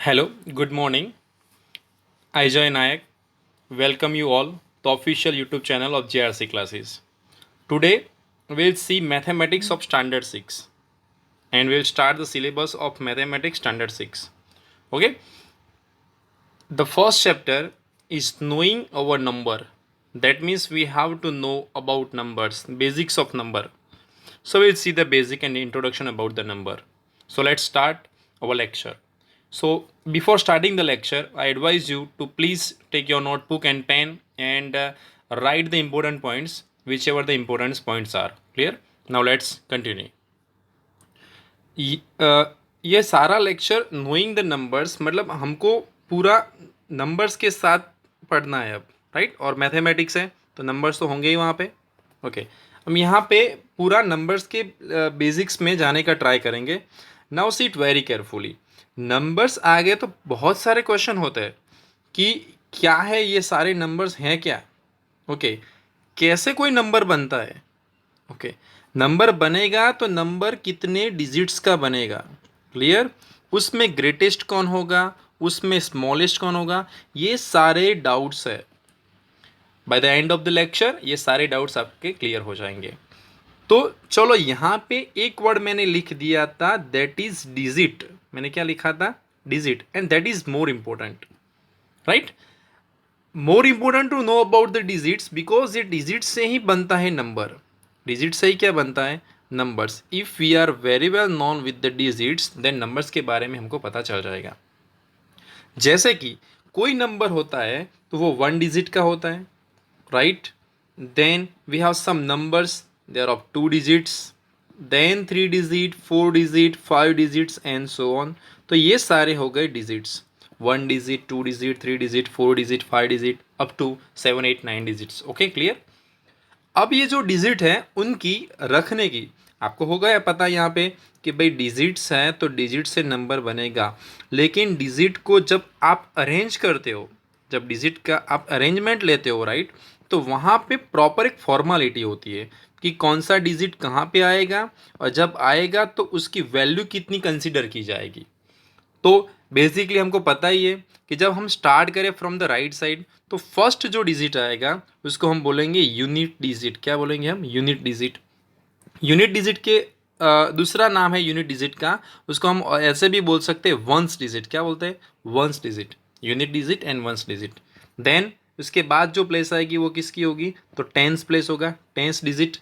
Hello, good morning. I Joy Nayak. Welcome you all to the official YouTube channel of JRC classes. Today we'll see mathematics of standard 6 and we'll start the syllabus of mathematics standard 6. Okay? The first chapter is knowing our number. That means we have to know about numbers, basics of number. So we'll see the basic and introduction about the number. So let's start our lecture. So before starting the lecture, I advise you to please take your notebook and pen and write the important points, whichever the important points are. Clear? Now let's continue. ये सारा lecture knowing the numbers मतलब हमको पूरा numbers के साथ पढ़ना है अब, राइट? और मैथमेटिक्स है तो नंबर्स तो होंगे ही वहाँ पे. ओके, हम यहाँ पे पूरा नंबर्स के बेसिक्स में जाने का ट्राई करेंगे. Now see it very carefully. Numbers आ गए तो बहुत सारे क्वेश्चन होते हैं कि क्या है, ये सारे नंबर्स हैं क्या. ओके, कैसे कोई नंबर बनता है. ओके, नंबर बनेगा तो नंबर कितने डिजिट्स का बनेगा. क्लियर? उसमें ग्रेटेस्ट कौन होगा, उसमें स्मॉलेस्ट कौन होगा, ये सारे डाउट्स है. By the end of the lecture ये सारे डाउट्स आपके क्लियर हो जाएंगे. तो चलो यहाँ पे एक वर्ड मैंने लिख दिया था, दैट इज डिजिट. मैंने क्या लिखा था? Digit. And that is more important, right? More important to know about the digits because ये डिजिट से ही बनता है नंबर. डिजिट से ही क्या बनता है? Numbers. If we are very well known with the digits then numbers के बारे में हमको पता चल जाएगा. जैसे कि कोई नंबर होता है तो वो 1 डिजिट का होता है, right? Then we have some numbers they are of 2 digits, then 3 digit, 4 digit, 5 digits and so on. तो ये सारे हो गए digits. 1 digit, 2 digit, 3 digit, 4 digit, 5 digit, up to 7, 8, 9 digits. Okay, clear? अब ये जो डिजिट है उनकी रखने की आपको हो गया पता यहाँ पे कि भाई डिजिट्स हैं तो डिजिट से नंबर बनेगा. लेकिन डिजिट को जब आप अरेंज करते हो, जब डिजिट का आप अरेंजमेंट लेते हो, राइट, तो वहाँ पे प्रॉपर एक फॉर्मेलिटी होती है कि कौन सा डिजिट कहाँ पे आएगा और जब आएगा तो उसकी वैल्यू कितनी कंसिडर की जाएगी. तो बेसिकली हमको पता ही है कि जब हम स्टार्ट करें फ्रॉम द राइट साइड तो फर्स्ट जो डिजिट आएगा उसको हम बोलेंगे यूनिट डिजिट. क्या बोलेंगे हम? Unit digit. यूनिट डिजिट के दूसरा नाम है यूनिट डिजिट का, उसको हम ऐसे भी बोल सकते हैं वंस डिजिट. क्या बोलते हैं? Ones digit. Unit digit and ones digit. Then उसके बाद जो प्लेस आएगी वो किसकी होगी? तो टेंस प्लेस होगा, टेंस डिजिट.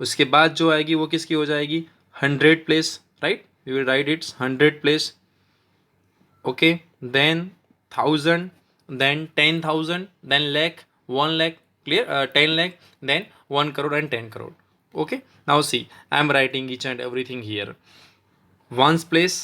उसके बाद जो आएगी वो किसकी हो जाएगी? 100 place, right? We will write its 100 place. Okay, then 1000, then 10,000, then lakh, 1 lakh. Clear? 10 lakh, then 1 crore and 10 crore. Okay, now see, I am writing each and everything here. Ones place,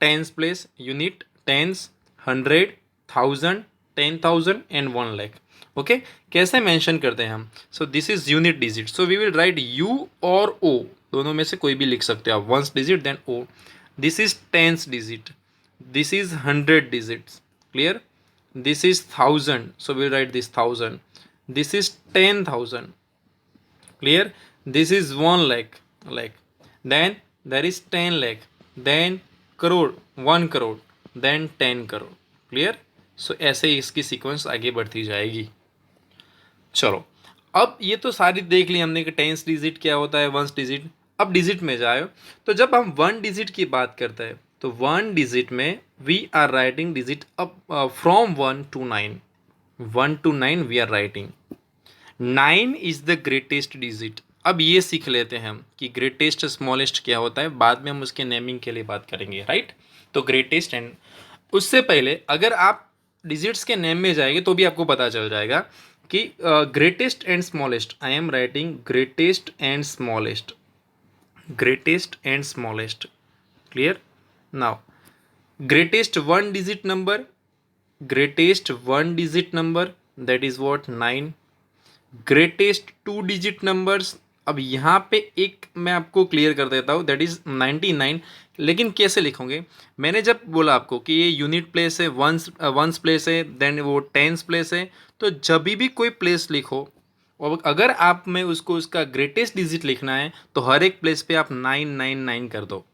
tens place, unit, tens, 100, 1000, 10,000 and 1 lakh. Okay, कैसे mention करते हैं हम? So this is unit digit. So we will write U और O, दोनों में से कोई भी लिख सकते हो आप. Ones digit then O. This is tens digit. This is 100 digits. Clear? This is 1000, so we'll write this 1000. This is 10,000. Clear? This is 1 lakh. Then there is 10 lakh, then crore, 1 crore, then 10 crore. Clear? So ऐसे ही इसकी sequence आगे बढ़ती जाएगी. चलो, अब ये तो सारी देख ली हमने कि टेंस डिजिट क्या होता है, वंस डिजिट. अब डिजिट में जाए तो जब हम 1 डिजिट की बात करते हैं तो 1 डिजिट में we are writing digit up from 1 to 9. 1 to 9 we are writing. 9 is the greatest digit. अब ये सीख लेते हैं हम कि ग्रेटेस्ट स्मॉलेस्ट क्या होता है, बाद में हम उसके नेमिंग के लिए बात करेंगे, राइट? तो ग्रेटेस्ट एंड उससे पहले अगर आप डिजिट्स के नेम में जाएंगे तो भी आपको पता चल जाएगा कि greatest and smallest. I am writing greatest and smallest. Greatest and smallest. Clear? Now greatest 1 digit number, greatest 1 digit number, that is what 9. greatest 2 digit numbers, अब यहाँ पे एक मैं आपको क्लियर कर देता हूँ, दैट इज 99. लेकिन कैसे लिखोगे? मैंने जब बोला आपको कि ये यूनिट प्लेस है, वंस प्लेस है, देन वो टेंस प्लेस है, तो जब भी कोई प्लेस लिखो और अगर आप में उसको उसका ग्रेटेस्ट डिजिट लिखना है तो हर एक प्लेस पे आप 999 कर दो.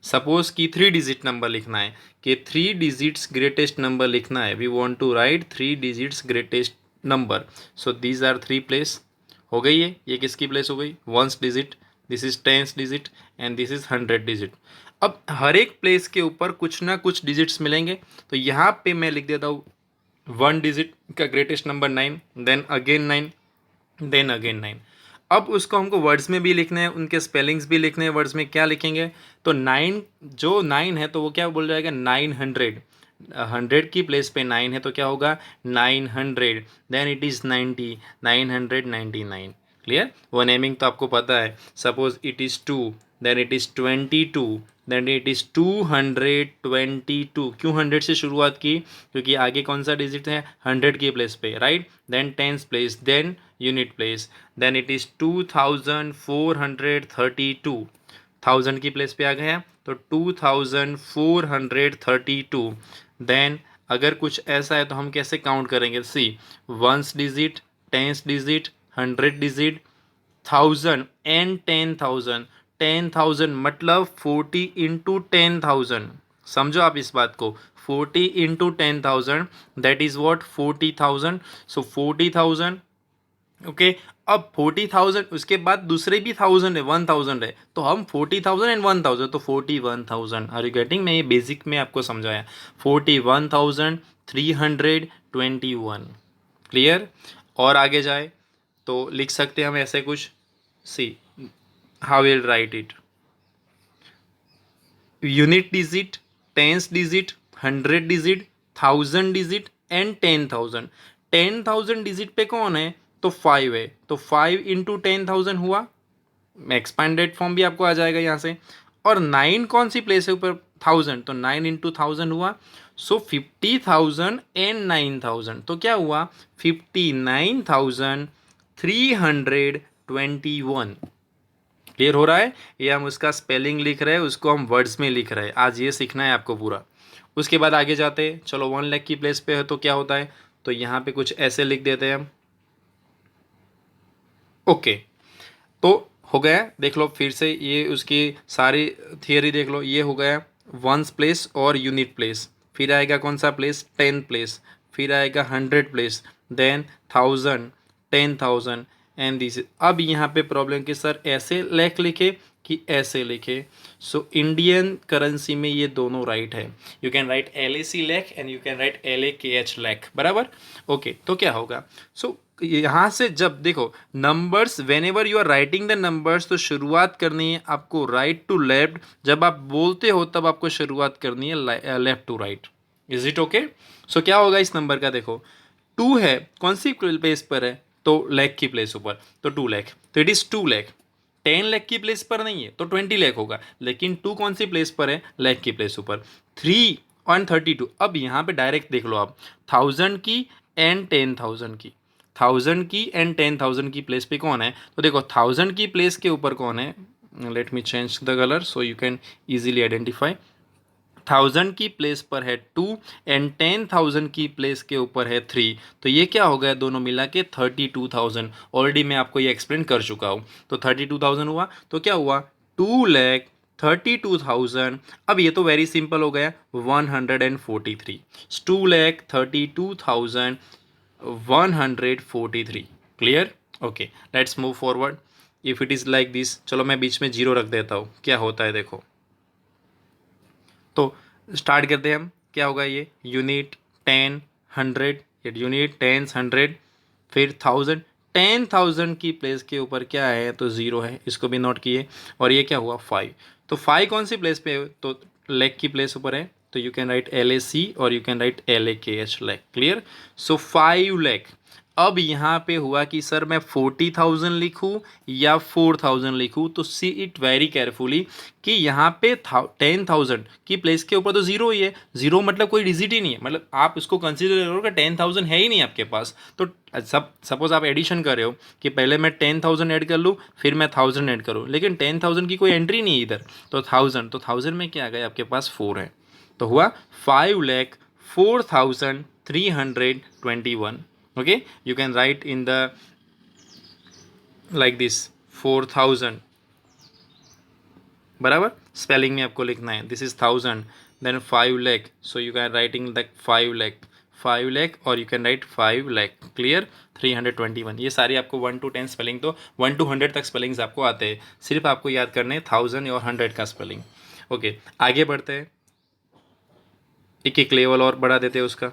सपोज कि 3 डिजिट नंबर लिखना है, कि 3 डिजिट्स ग्रेटेस्ट नंबर लिखना है, we want to write 3 digits greatest number, so these are 3 place. हो गई है, ये किसकी प्लेस हो गई, ones digit, this is tens digit and this is 100 digit. अब हर एक प्लेस के ऊपर कुछ ना कुछ डिजिट्स मिलेंगे, तो यहाँ पे मैं लिख देता हूँ 1 डिजिट का greatest number 9, then again 9, then again 9। अब उसको हमको वर्ड्स में भी लिखना है, उनके स्पेलिंग्स भी लिखने हैं, वर्ड्स में क्या लिखेंगे, तो 9, जो 9 है तो वो क्या बोल जाएगा 900, 100 की प्लेस पे 9 है तो क्या होगा 900, देन इट इज़ 90, 999। क्लियर, वो नेमिंग तो आपको पता है। Suppose it is 2, then it is 22, then it is 222। क्यों 100 से शुरुआत की, क्योंकि आगे कौन सा डिजिट है 100 की प्लेस पे, right, then tens place, then unit place, then it is 2432, 1000 की प्लेस पे आ गया तो 2432। देन अगर कुछ ऐसा है तो हम कैसे काउंट करेंगे, see, ones digit, tens digit, 100 digit, 1000 and 10,000। 10,000 मतलब 40 इंटू 10,000। समझो आप इस बात को, 40 into 10,000 that is what 40,000। So 40,000, okay. अब 40,000 उसके बाद दूसरे भी 1000 है, 1000 है, तो हम 40,000 एंड 1000 तो 41,000। आर यू गेटिंग, मैं ये बेसिक में आपको समझाया, 41,321। क्लियर, और आगे जाए तो लिख सकते हैं हम ऐसे कुछ, see how will write it, unit digit, tens digit, 100 digit, 1000 digit and 10,000। 10,000 digit पे कौन है, तो 5 है, तो 5 इंटू 10,000 हुआ, एक्सपांडेड फॉर्म भी आपको आ जाएगा यहाँ से। और 9 कौन सी प्लेस है ऊपर, 1000, तो 9 इंटू 1000 हुआ, सो 50,000 एंड 9,000 तो क्या हुआ 59,321। क्लियर हो रहा है, ये हम उसका स्पेलिंग लिख रहे हैं, उसको हम वर्ड्स में लिख रहे हैं, आज ये सीखना है आपको पूरा। उसके बाद आगे जाते हैं, चलो 1 लाख की प्लेस पे है तो क्या होता है, तो यहाँ पे कुछ ऐसे लिख देते हैं हम, ओके। तो हो गया, देख लो फिर से ये उसकी सारी थियरी देख लो, ये हो गया वंस प्लेस और यूनिट प्लेस, फिर आएगा कौन सा प्लेस 10 प्लेस, फिर आएगा 100 प्लेस, देन 1000, 10,000 एंड दिस। अब यहाँ पे प्रॉब्लम कि सर ऐसे लेख लिखे कि ऐसे लिखे, सो इंडियन करेंसी में ये दोनों राइट है, यू कैन राइट LAC लेख and you can right LAKH लेख, बराबर, ओके। तो क्या होगा, सो यहाँ से जब देखो numbers, whenever you are writing the numbers, तो शुरुआत करनी है आपको राइट टू लेफ्ट, जब आप बोलते हो तब आपको शुरुआत करनी है left to right. Is it okay, so क्या होगा इस नंबर का, देखो 2 है, कौन सी प्लेस पर है, तो लाख की प्लेस ऊपर, तो 2 लाख, तो इट इज 2 लाख। 10 लाख की प्लेस पर नहीं है तो 20 लाख होगा, लेकिन 2 कौन सी प्लेस पर है, लाख की प्लेस ऊपर, 3 और 32। अब यहाँ पे डायरेक्ट देख लो आप, 1000 की एंड 10,000 की, 1000 की एंड 10,000 की प्लेस पे कौन है, तो देखो 1000 की प्लेस के ऊपर कौन है, let me change the colour so you can easily identify. 1000 की प्लेस पर है 2 एंड 10,000 की प्लेस के ऊपर है 3, तो ये क्या हो गया दोनों मिला के 32,000। ऑलरेडी मैं आपको ये एक्सप्लेन कर चुका हूँ, तो 32,000 हुआ, तो क्या हुआ 2,32,000। अब ये तो वेरी सिंपल हो गया 143, 2,32,143। Clear, okay, let's move forward. If it is like this, चलो मैं बीच में जीरो रख देता हूँ, क्या होता है देखो, तो स्टार्ट करते हैं हम, क्या होगा ये यूनिट 10 100, यूनिट 10 100, फिर 1000, 10,000 की प्लेस के ऊपर क्या है, तो ज़ीरो है, इसको भी नोट किए। और ये क्या हुआ 5, तो 5 कौन सी प्लेस पे है, तो लेग की प्लेस ऊपर है, तो यू कैन राइट LAC और you can right LAKH leg. Clear, so 5 leg. अब यहाँ पे हुआ कि सर मैं 40,000 लिखूँ या 4,000 लिखूँ, तो सी इट वेरी केयरफुली कि यहाँ पे 10,000 की प्लेस के ऊपर तो ज़ीरो ही है, ज़ीरो मतलब कोई डिजिट ही नहीं है, मतलब आप उसको कंसिडर करो कि 10,000 है ही नहीं आपके पास। तो सपोज आप एडिशन कर रहे हो कि पहले मैं 10,000 ऐड कर लूँ फिर मैं 1000 ऐड करूँ, लेकिन 10,000 की कोई एंट्री नहीं है इधर, तो 1000, तो 1000 में क्या आ गया आपके पास 4 है, तो हुआ 5,04,321। okay, you can write in the like this 4,000, बराबर। स्पेलिंग में आपको लिखना है. This is 1000, then 5 lakh, so you can writing like 5 lakh, 5 lakh, और you can write 5 lakh. Clear. 321. ये सारी आपको 1 to 10 स्पेलिंग, तो 1 to 100 तक स्पेलिंग्स आपको आते हैं. सिर्फ आपको याद करने 1000 और 100 का स्पेलिंग. ओके, आगे बढ़ते हैं. एक एक लेवल और बढ़ा देते हैं उसका.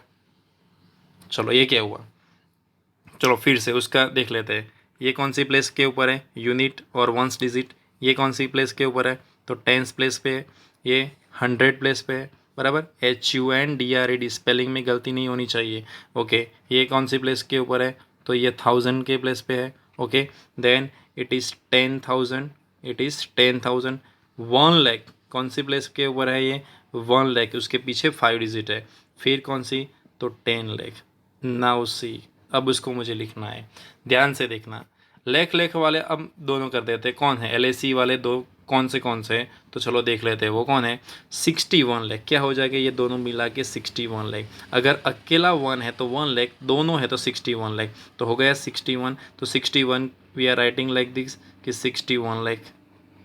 चलो, ये क्या हुआ? चलो फिर से उसका देख लेते हैं. ये कौन सी प्लेस के ऊपर है? यूनिट और वंस डिजिट. ये कौन सी प्लेस के ऊपर है? तो टेंस प्लेस पे है. ये 100 प्लेस पे है. बराबर. HUNDRED, स्पेलिंग में गलती नहीं होनी चाहिए. ओके, ये कौन सी प्लेस के ऊपर है? तो ये 1000 के प्लेस पे है. Okay, then it is 10,000, it is 10,000. 1 lakh कौन सी प्लेस के ऊपर है? ये 1 लाख, उसके पीछे 5 डिजिट है. फिर कौन सी? तो 10 लाख. नाउ सी, अब उसको मुझे लिखना है. ध्यान से देखना. लेख लेख वाले अब दोनों कर देते हैं. कौन है? LAC वाले दो कौन से? तो चलो देख लेते हैं वो कौन है. 61 लाख. क्या हो जाएगा? ये दोनों मिला के 61 लाख. अगर अकेला 1 है तो 1 लाख, दोनों है तो 61 लाख. तो हो गया 61. तो 61 we are writing like this कि 61 lakh.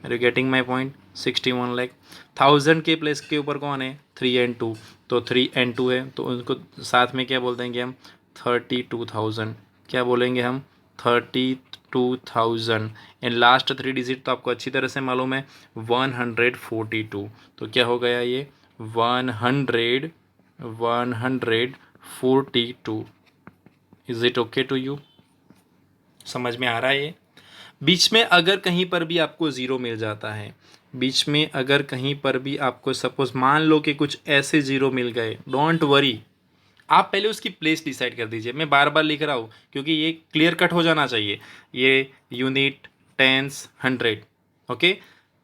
Are you getting my point? 61 lakh. 1000 के प्लेस के ऊपर कौन है? 3 and 2. तो 3 and 2 है, तो उनको साथ में क्या बोल देंगे हम? 32,000. क्या बोलेंगे हम? 32,000. एंड लास्ट 3 डिजिट तो आपको अच्छी तरह से मालूम है, 142. तो क्या हो गया ये? 142. Is it okay to you? समझ में आ रहा है? ये बीच में अगर कहीं पर भी आपको ज़ीरो मिल जाता है, बीच में अगर कहीं पर भी आपको सपोज मान लो कि कुछ ऐसे ज़ीरो मिल गए, डोंट वरी. आप पहले उसकी प्लेस डिसाइड कर दीजिए. मैं बार बार लिख रहा हूँ क्योंकि ये क्लियर कट हो जाना चाहिए. ये यूनिट, टेंस, 100. ओके,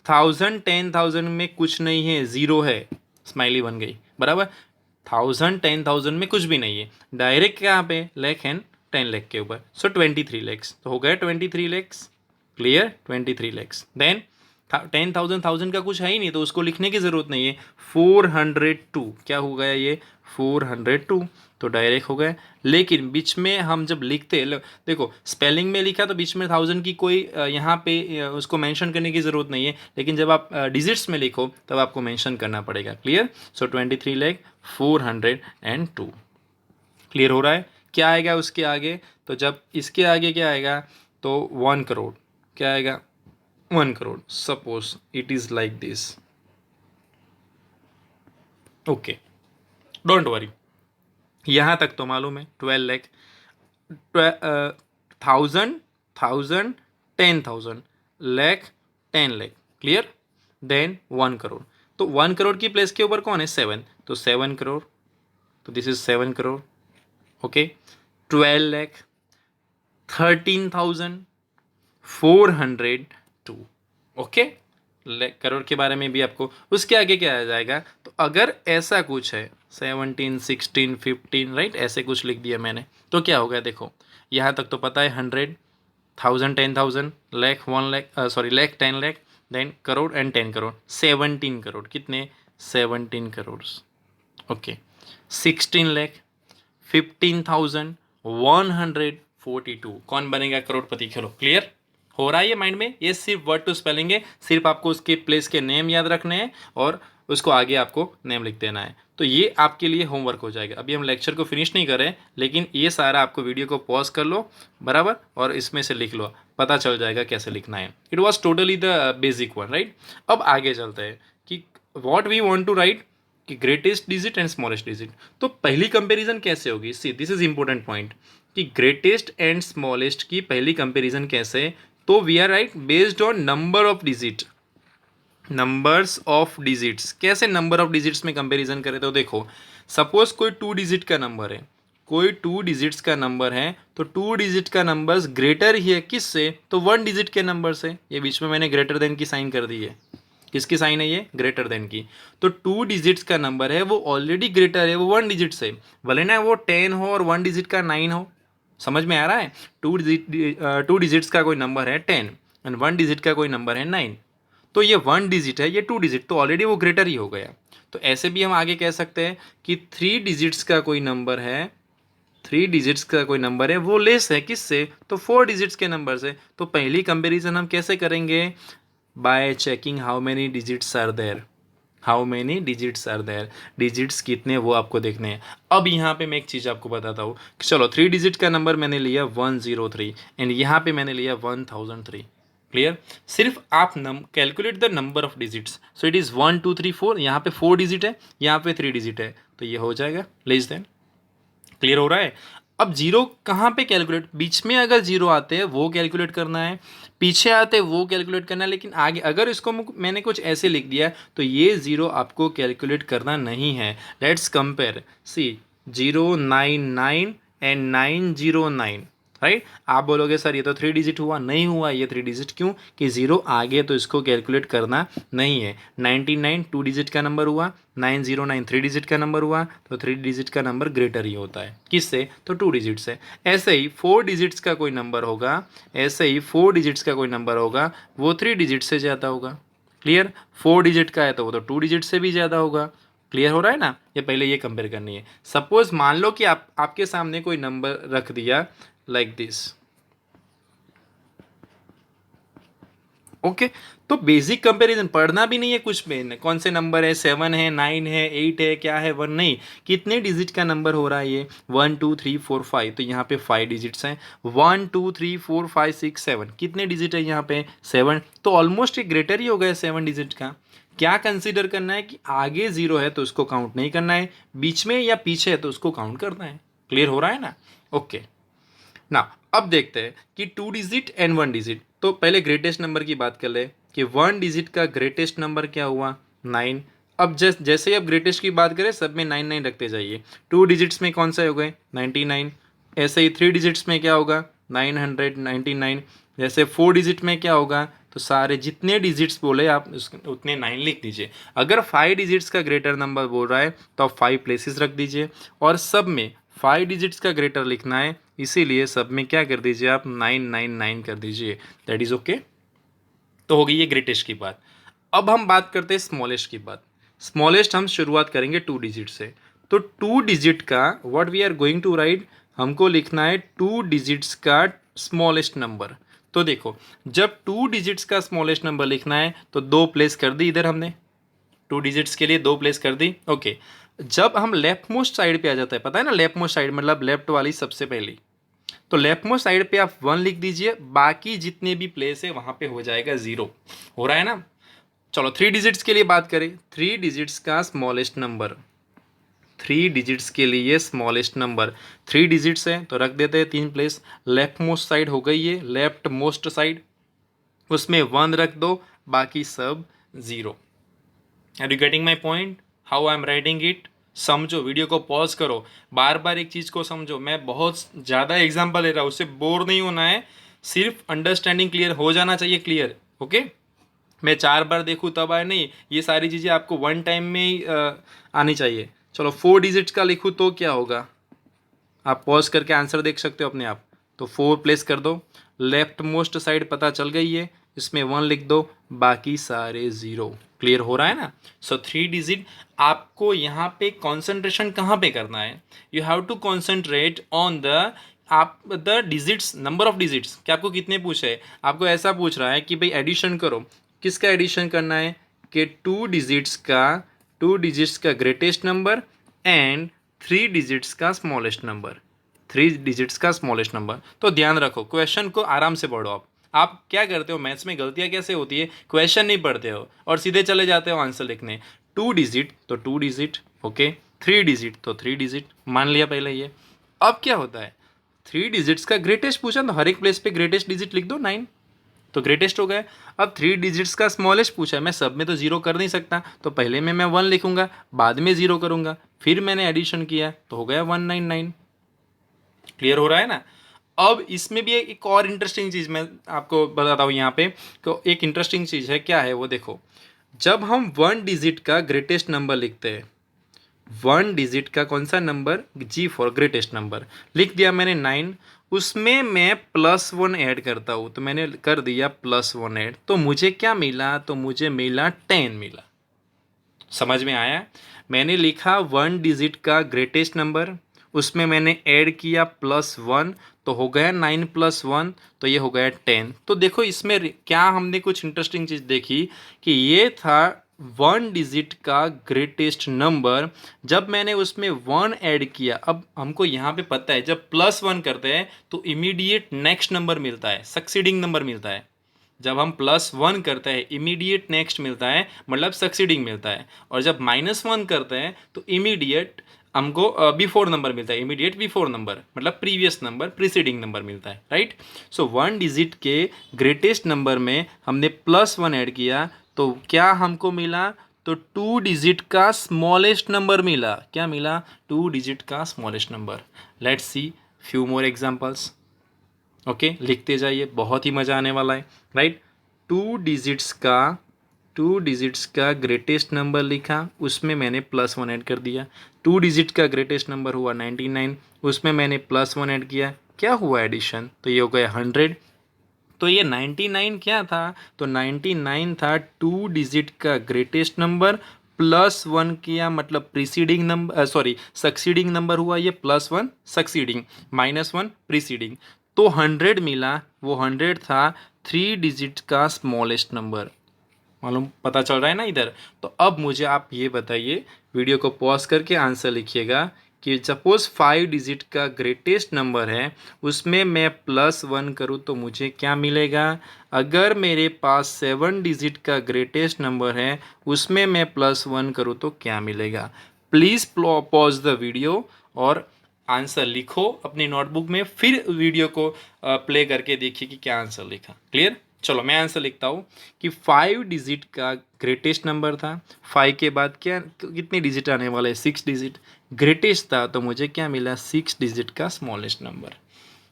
1000 10,000 में कुछ नहीं है, ज़ीरो है. स्माइली बन गई. बराबर. 1000 10,000 में कुछ भी नहीं है. डायरेक्ट कहाँ पे? लाख एंड 10 लाख के ऊपर. सो 23 लैक्स. तो हो गया 23 लैक्स. क्लियर. 23 लैक्स. देन 10,000 का कुछ है ही नहीं, तो उसको लिखने की ज़रूरत नहीं है. 402. क्या हो गया ये? 402. तो डायरेक्ट हो गया. लेकिन बीच में हम जब लिखते, देखो स्पेलिंग में लिखा तो बीच में 1000 की कोई यहाँ पे उसको मेंशन करने की ज़रूरत नहीं है. लेकिन जब आप डिजिट्स में लिखो तब आपको मेंशन करना पड़ेगा. क्लियर. सो 23 लाख 402. क्लियर हो रहा है? क्या आएगा उसके आगे? तो जब इसके आगे क्या आएगा? तो 1 करोड़. क्या आएगा? 1 crore. Suppose it is like this. Okay, don't worry. यहाँ तक तो मालूम है. 12 लाख, 1000, 10,000 लाख, 10 लाख. क्लियर. देन 1 करोड़. तो 1 करोड़ की प्लेस के ऊपर कौन है? 7. तो 7 करोड़. तो this is 7 crore. Okay. 12 lakh, 13,402. Okay. Crore के बारे में भी आपको उसके आगे क्या आ जाएगा? तो अगर ऐसा कुछ है 17, 16, 15, राइट, ऐसे कुछ लिख दिया मैंने, तो क्या होगा? देखो यहाँ तक तो पता है. 100, 1000 10,000, lakh 1 lakh, sorry lakh 10 lakh, then crore and 10 crore. 17 crore. कितने? 17 करोड़. ओके. 16 लाख, 15,142. कौन बनेगा करोड़पति? चलो क्लियर हो रहा है ये माइंड में? ये सिर्फ वर्ड टू स्पेलिंग है. सिर्फ आपको उसके प्लेस के नेम याद रखने हैं और उसको आगे आपको नेम लिख देना है. तो ये आपके लिए होमवर्क हो जाएगा. अभी हम लेक्चर को फिनिश नहीं करें, लेकिन ये सारा आपको वीडियो को पॉज कर लो. बराबर. और इसमें से लिख लो, पता चल जाएगा कैसे लिखना है. It was totally the basic one, right. अब आगे चलते हैं कि what we want to write, कि greatest digit and smallest digit. तो पहली कंपैरिजन कैसे होगी? See, this is important point कि ग्रेटेस्ट एंड स्मॉलेस्ट की पहली कंपैरिजन कैसे? तो we are right based on number of digit. Numbers of digits. कैसे नंबर ऑफ डिजिट्स में कंपैरिजन करें? तो देखो सपोज कोई 2 डिजिट का नंबर है, कोई 2 डिजिट्स का नंबर है, तो 2 डिजिट का नंबर्स ग्रेटर ही है किससे? तो 1 डिजिट के नंबर से. ये बीच में मैंने ग्रेटर देन की साइन कर दी है. किसकी साइन है ये? ग्रेटर देन की. तो 2 डिजिट्स का नंबर है वो ऑलरेडी ग्रेटर है वो 1 डिजिट से. भले ना वो 10 हो और 1 डिजिट का 9 हो. समझ में आ रहा है? 2 डिजिट्स का कोई नंबर है 10 एंड 1 डिजिट का कोई नंबर है 9. तो ये 1 डिजिट है, ये 2 डिजिट, तो ऑलरेडी वो ग्रेटर ही हो गया. तो ऐसे भी हम आगे कह सकते हैं कि 3 डिजिट्स का कोई नंबर है, 3 डिजिट्स का कोई नंबर है वो लेस है किससे? तो 4 डिजिट्स के नंबर से. तो पहली कंपैरिजन हम कैसे करेंगे? By checking how many digits are there, how many digits are there, digits कितने वो आपको देखने हैं। अब यहाँ पे मैं एक चीज़ आपको बताता हूँ, चलो 3 डिजिट का नंबर मैंने लिया 103 एंड यहाँ पे मैंने लिया 1003। क्लियर? सिर्फ आप calculate the number of digits, so it is 1 2 3 4, यहाँ पे 4 डिजिट है, यहाँ पे 3 डिजिट है, तो ये हो जाएगा लेस देन। क्लियर हो रहा है? अब जीरो कहाँ पे कैलकुलेट, बीच में अगर जीरो आते हैं वो कैलकुलेट करना है, पीछे आते हैं वो कैलकुलेट करना है, लेकिन आगे अगर इसको मैंने कुछ ऐसे लिख दिया तो ये ज़ीरो आपको कैलकुलेट करना नहीं है। Let's compare, see 099 and 909, right? आप बोलोगे सर ये तो 3 डिजिट हुआ, नहीं हुआ ये 3 डिजिट, क्यों कि ज़ीरो आगे तो इसको कैलकुलेट करना नहीं है। 99 2 डिजिट का नंबर हुआ, 909 3 डिजिट का नंबर हुआ, तो 3 डिजिट का नंबर ग्रेटर ही होता है किससे, तो 2 डिजिट से। ऐसे ही 4 डिजिट्स का कोई नंबर होगा, ऐसे ही 4 डिजिट्स का कोई नंबर होगा वो 3 डिजिट से ज़्यादा होगा। क्लियर? 4 डिजिट का है तो वो तो 2 डिजिट से भी ज़्यादा होगा। क्लियर हो रहा है ना? ये पहले ये कंपेयर करनी है। सपोज मान लो कि आपके सामने कोई नंबर रख दिया लाइक दिस, ओके, तो बेसिक कंपैरिजन पढ़ना भी नहीं है कुछ में, कौन से नंबर है, 7 है, 9 है, 8 है, क्या है, 1 नहीं, कितने डिजिट का नंबर हो रहा है ये, 1 2 3 4 5, तो यहाँ पे 5 डिजिट्स हैं, 1 2 3 4 5 6 7, कितने डिजिट है यहाँ पे 7, तो ऑलमोस्ट एक ग्रेटर ही हो गया 7 डिजिट का। क्या कंसीडर करना है कि आगे जीरो है तो उसको काउंट नहीं करना है, बीच में या पीछे है तो उसको काउंट करना है। क्लियर हो रहा है ना? ओके ना, अब देखते हैं कि 2 डिजिट एंड 1 डिजिट, तो पहले ग्रेटेस्ट नंबर की बात कर ले कि 1 डिजिट का ग्रेटेस्ट नंबर क्या हुआ 9। अब जैसे ही आप ग्रेटेस्ट की बात करें सब में 9 रखते जाइए। 2 डिजिट्स में कौन सा हो गए 99, ऐसे ही 3 डिजिट्स में क्या होगा 999, जैसे 4 डिजिट में क्या होगा, तो सारे जितने डिजिट्स बोले आप उतने 9 लिख दीजिए। अगर 5 डिजिट्स का ग्रेटर नंबर बोल रहा है तो आप 5 प्लेसेस रख दीजिए, और सब में 5 डिजिट्स का ग्रेटर लिखना है, इसीलिए सब में क्या कर दीजिए आप 999 कर दीजिए। That is okay. तो हो गई ये ग्रेटेस्ट की बात। अब हम बात करते हैं स्मॉलेस्ट की बात। स्मॉलेस्ट हम शुरुआत करेंगे 2 डिजिट से, तो 2 डिजिट का what we are going to write, हमको लिखना है 2 डिजिट्स का स्मॉलेस्ट नंबर। तो देखो जब 2 डिजिट्स का स्मॉलेस्ट नंबर लिखना है तो 2 प्लेस कर दी इधर हमने, 2 डिजिट्स के लिए 2 प्लेस कर दी। ओके, जब हम लेफ्ट मोस्ट साइड पे आ जाता है, पता है ना लेफ्ट मोस्ट साइड मतलब लेफ्ट वाली सबसे पहली, तो लेफ्ट मोस्ट साइड पे आप 1 लिख दीजिए, बाकी जितने भी प्लेस है वहां पे हो जाएगा 0। हो रहा है ना? चलो 3 डिजिट्स के लिए बात करें, 3 डिजिट्स का स्मॉलेस्ट नंबर, 3 डिजिट्स के लिए स्मॉलेस्ट नंबर 3 डिजिट्स है तो रख देते हैं 3 प्लेस। लेफ्ट मोस्ट साइड हो गई है, लेफ्ट मोस्ट साइड, उसमें 1 रख दो, बाकी सब 0। Are you getting my point how I am writing it? समझो, वीडियो को पॉज करो, बार बार एक चीज़ को समझो। मैं बहुत ज़्यादा एग्जाम्पल ले रहा हूँ, उससे बोर नहीं होना है, सिर्फ अंडरस्टैंडिंग क्लियर हो जाना चाहिए। क्लियर? ओके, मैं 4 बार देखूँ तब आए नहीं, ये सारी चीज़ें आपको 1 टाइम में ही आनी चाहिए। चलो 4 डिजिट्स का लिखूँ तो क्या होगा, आप पॉज करके आंसर देख सकते हो अपने आप। तो 4 प्लेस कर दो, लेफ्ट मोस्ट साइड पता चल गई है, इसमें 1 लिख दो, बाकी सारे 0। क्लियर हो रहा है ना? सो 3 डिजिट आपको यहाँ पे कॉन्सेंट्रेशन कहाँ पे करना है, you have to concentrate on the आप the digits, number of digits. क्या आपको कितने पूछा है, आपको ऐसा पूछ रहा है कि भाई एडिशन करो, किसका एडिशन करना है कि 2 डिजिट्स का ग्रेटेस्ट नंबर एंड 3 डिजिट्स का स्मॉलेस्ट नंबर, 3 डिजिट्स का स्मॉलेस्ट नंबर। तो ध्यान रखो, क्वेश्चन को आराम से पढ़ो। आप क्या करते हो मैथ्स में गलतियां कैसे होती है, क्वेश्चन नहीं पढ़ते हो और सीधे चले जाते हो आंसर लिखने। 2 डिजिट तो 2 डिजिट, ओके, 3 डिजिट तो 3 डिजिट, मान लिया पहले ये। अब क्या होता है, 3 डिजिट्स का ग्रेटेस्ट पूछा तो हर एक प्लेस पे ग्रेटेस्ट डिजिट लिख दो, 9 तो ग्रेटेस्ट हो गए। अब 3 डिजिट्स का स्मॉलेस्ट पूछा है, मैं सब में तो 0 कर नहीं सकता, तो पहले में मैं 1 लिखूंगा, बाद में 0 करूंगा, फिर मैंने एडिशन किया तो हो गया 199। क्लियर हो रहा है ना? अब इसमें भी एक और इंटरेस्टिंग चीज़ मैं आपको बताता हूँ यहाँ पे, तो एक इंटरेस्टिंग चीज़ है, क्या है वो देखो। जब हम 1 डिजिट का ग्रेटेस्ट नंबर लिखते हैं, 1 डिजिट का कौन सा number, G for greatest number, लिख दिया मैंने 9, उसमें मैं +1 ऐड करता हूँ, तो मैंने कर दिया +1 ऐड, तो मुझे क्या मिला, तो मुझे मिला 10 मिला। समझ में आया? मैंने लिखा 1 डिजिट का ग्रेटेस्ट नंबर, उसमें मैंने ऐड किया +1, तो हो गया 9 + 1, तो ये हो गया 10। तो देखो इसमें क्या हमने कुछ इंटरेस्टिंग चीज़ देखी कि ये था 1 डिजिट का ग्रेटेस्ट नंबर। जब मैंने उसमें 1 ऐड किया, अब हमको यहाँ पे पता है जब +1 करते हैं तो इमीडिएट नेक्स्ट नंबर मिलता है, सक्सीडिंग नंबर मिलता है। जब हम +1 करते हैं इमीडिएट नेक्स्ट मिलता है, मतलब सक्सीडिंग मिलता है। और जब -1 करते हैं तो इमीडिएट हमको बिफोर नंबर मिलता है, इमीडिएट बिफोर नंबर मतलब प्रीवियस नंबर, प्रीसीडिंग नंबर मिलता है, राइट। सो 1 डिजिट के ग्रेटेस्ट नंबर में हमने +1 ऐड किया तो क्या हमको मिला, तो 2 डिजिट का स्मॉलेस्ट नंबर मिला। क्या मिला, 2 डिजिट का smallest number. Let's see few more examples. Okay, लिखते जाइए, बहुत ही मज़ा आने वाला है, राइट। 2 डिजिट्स का ग्रेटेस्ट नंबर लिखा, उसमें मैंने +1 ऐड कर दिया। 2 डिजिट का ग्रेटेस्ट नंबर हुआ 99, उसमें मैंने +1 ऐड किया, क्या हुआ एडिशन, तो ये हो गया 100। तो ये 99 क्या था, तो 99 था 2 डिजिट का ग्रेटेस्ट नंबर, +1 किया मतलब preceding number, sorry succeeding number हुआ ये, +1 सक्सीडिंग, -1 प्रीसीडिंग, तो 100 मिला। वो 100 था 3 डिजिट का स्मॉलेस्ट नंबर। मालूम, पता चल रहा है ना इधर। तो अब मुझे आप ये बताइए, वीडियो को पॉज करके आंसर लिखिएगा कि सपोज 5 डिजिट का ग्रेटेस्ट नंबर है, उसमें मैं +1 करूँ तो मुझे क्या मिलेगा। अगर मेरे पास 7 डिजिट का ग्रेटेस्ट नंबर है, उसमें मैं +1 करूँ तो क्या मिलेगा। प्लीज़ पॉज द वीडियो और आंसर लिखो अपनी नोटबुक में, फिर वीडियो को प्ले करके देखिए कि क्या आंसर लिखा। क्लियर। चलो मैं आंसर लिखता हूँ कि 5 डिजिट का ग्रेटेस्ट नंबर था। 5 के बाद क्या कितने डिजिट आने वाले हैं, 6 डिजिट। ग्रेटेस्ट था तो मुझे क्या मिला, 6 डिजिट का स्मॉलेस्ट नंबर।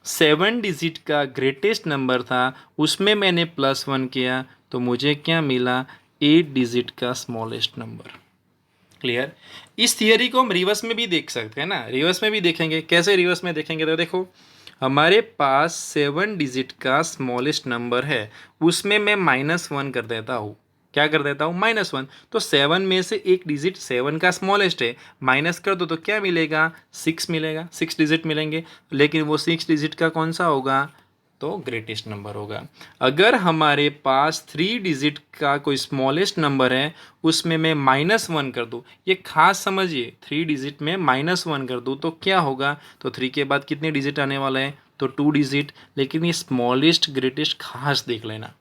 7 डिजिट का ग्रेटेस्ट नंबर था, उसमें मैंने +1 किया तो मुझे क्या मिला, 8 डिजिट का स्मॉलेस्ट नंबर। क्लियर। इस थियरी को हम रिवर्स में भी देख सकते हैं ना, रिवर्स में भी देखेंगे। कैसे रिवर्स में देखेंगे, तो देखो हमारे पास 7 डिजिट का स्मॉलेस्ट नंबर है, उसमें मैं -1 कर देता हूँ। क्या कर देता हूँ, -1। तो 7 में से एक डिजिट 7 का स्मॉलेस्ट है, माइनस कर दो तो क्या मिलेगा, 6 मिलेगा, 6 डिजिट मिलेंगे। लेकिन वो 6 डिजिट का कौन सा होगा, तो ग्रेटेस्ट नंबर होगा। अगर हमारे पास 3 डिजिट का कोई स्मॉलेस्ट नंबर है, उसमें मैं -1 कर दूँ, ये खास समझिए, 3 डिजिट में -1 कर दूँ तो क्या होगा, तो 3 के बाद कितने डिजिट आने वाला है, तो 2 डिजिट। लेकिन ये स्मॉलेस्ट ग्रेटेस्ट खास देख लेना।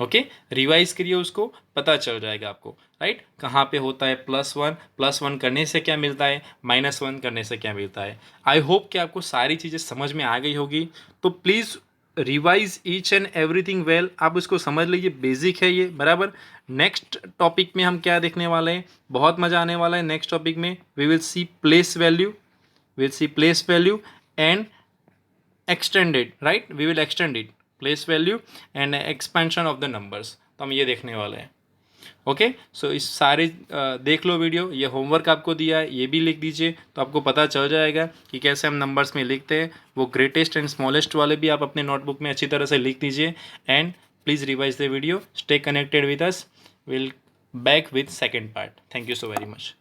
ओके, रिवाइज करिए, उसको पता चल जाएगा आपको, राइट। कहाँ पे होता है +1 करने से क्या मिलता है, -1 करने से क्या मिलता है। आई होप कि आपको सारी चीज़ें समझ में आ गई होगी। तो please revise each and everything well, आप इसको समझ लीजिए, बेसिक है ये, बराबर। नेक्स्ट टॉपिक में हम क्या देखने वाले हैं, बहुत मज़ा आने वाला है। नेक्स्ट टॉपिक में we will see place value and extended, right, we will extend it, place value and expansion of the numbers, तो हम ये देखने वाले हैं। ओके, सो इस सारे देख लो वीडियो, ये होमवर्क आपको दिया है, ये भी लिख दीजिए, तो आपको पता चल जाएगा कि कैसे हम नंबर्स में लिखते हैं। वो ग्रेटेस्ट एंड स्मॉलेस्ट वाले भी आप अपने नोटबुक में अच्छी तरह से लिख दीजिए। And please revise the video, stay connected with us, will back with second part. Thank you so very much.